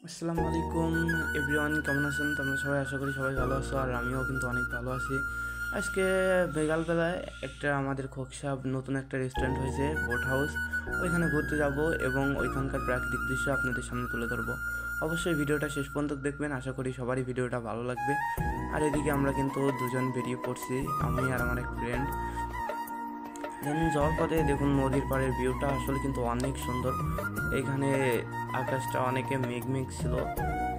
আসসালামু আলাইকুম এভরিওয়ান, কেমন আছেন? তোমরা সবাই আশা করি সবাই ভালো আছো, আর আমিও কিন্তু অনেক ভালো আছি। আজকে বিকালবেলায় একটা আমাদের খোকসা নতুন একটা রেস্টুরেন্ট হয়েছে, বোট হাউস। ওইখানে ঘুরতে যাব এবং ওইখানকার প্রাকৃতিক দৃশ্য আপনাদের সামনে তুলে ধরবো। অবশ্যই ভিডিওটা শেষ পর্যন্ত দেখবেন, আশা করি সবারই ভিডিওটা ভালো লাগবে। আর এদিকে আমরা কিন্তু দুজন বেরিয়ে পড়ছি, আমি আর আমার এক ফ্রেন্ড। দেন যাওয়ার পথে দেখুন নদীর পাড়ের ভিউটা আসলে কিন্তু অনেক সুন্দর। এখানে আকাশটা অনেকে মেঘ ছিল,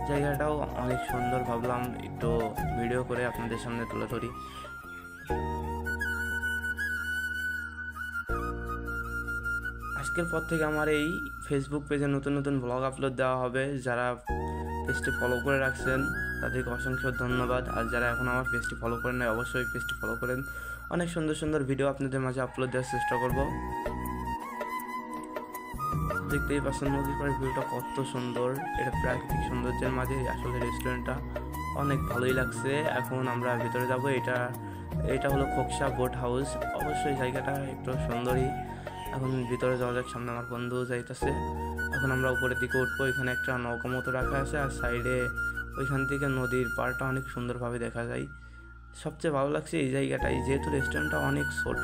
জায়গাটাও অনেক সুন্দর। ভাবলাম একটু ভিডিও করে আপনাদের সামনে তুলে ধরি। আজকের পর থেকে আমার এই ফেসবুক পেজে নতুন নতুন ব্লগ আপলোড দেওয়া হবে। যারা পেজটি ফলো করে রাখছেন তাদেরকে অসংখ্য ধন্যবাদ, আর যারা এখন আমার পেজটি ফলো করেন নাই অবশ্যই পেজটি ফলো করেন। অনেক সুন্দর সুন্দর ভিডিও আপনাদের মাঝে আপলোড দেওয়ার চেষ্টা করব। দেখতেই পাচ্ছেন নদীর পাড়ের ভিউটা কত সুন্দর। এটা প্রাকৃতিক সৌন্দর্যের মাঝে আসলে রেস্টুরেন্টটা অনেক ভালোই লাগছে। এখন আমরা ভিতরে যাব। এটা হলো খোকসা বোট হাউস। অবশ্যই জায়গাটা একটু সুন্দরই। এখন ভিতরে যাওয়া যাক, সামনে আমার বন্ধু যাইতেছে। এখন আমরা উপরের দিকে উঠবো। এখানে একটা নৌকা মতো রাখা আছে, আর সাইডে ওইখান থেকে নদীর পাড়টা অনেক সুন্দরভাবে দেখা যায়। সবচেয়ে ভালো লাগছে এই জায়গাটাই, যেহেতু রেস্টুরেন্টটা অনেক ছোট,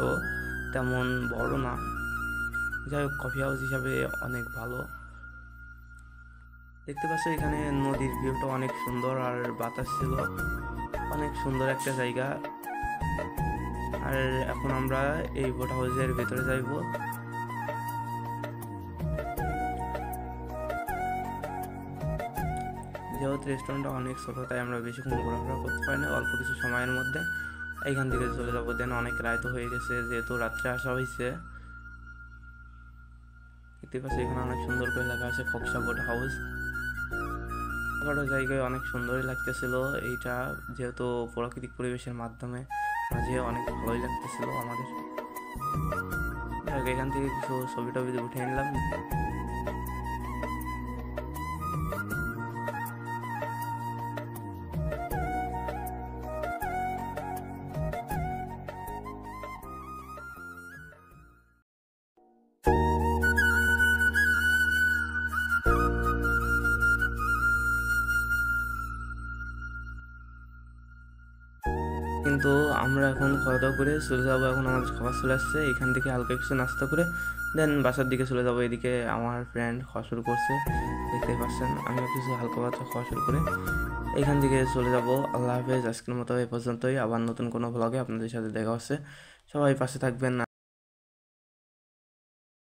তেমন বড় না। যাই হোক, কফি হাউস হিসাবে অনেক ভালো। দেখতে পাচ্ছ এখানে নদীর ভিউটা অনেক সুন্দর, আর বাতাস ছিল। অনেক সুন্দর একটা জায়গা। আর এখন আমরা এই বোট হাউসের ভিতরে যাইব। যেহেতু রেস্টুরেন্টটা অনেক ছোট, তাই আমরা বেশিক্ষণ ঘোরাফেরা করতে পারি না, অল্প কিছু সময়ের মধ্যে এইখান থেকে চলে যাবো। দেন অনেক রাত হয়ে গেছে, যেহেতু রাত্রে আসা হয়েছে। দেখতে পাচ্ছি এখানে অনেক সুন্দর করে লেখা আছে খোকসা বোট হাউস। ছোটো জায়গায় অনেক সুন্দরই লাগতেছিল এইটা, যেহেতু প্রাকৃতিক পরিবেশের মাধ্যমে মাঝে অনেক ভালোই লাগতেছিল আমাদের। এখান থেকে কিছু ছবি টবি উঠে নিলাম। কিন্তু আমরা এখন খাওয়া দাওয়া করে চলে যাবো। এখন আমাদের খাবার চলে আসছে, এখান থেকে হালকা কিছু নাস্তা করে দেন বাসার দিকে চলে যাবো। এদিকে আমার ফ্রেন্ড খাওয়া শুরু করছে, দেখতেই পাচ্ছেন। আমিও কিছু হালকা পাতলা খাওয়া শুরু করে এখান থেকে চলে যাব। আল্লাহ হাফেজ। আজকের মতো এই পর্যন্তই। আবার নতুন কোনো ব্লগে আপনাদের সাথে দেখা হচ্ছে। সবাই পাশে থাকবেন।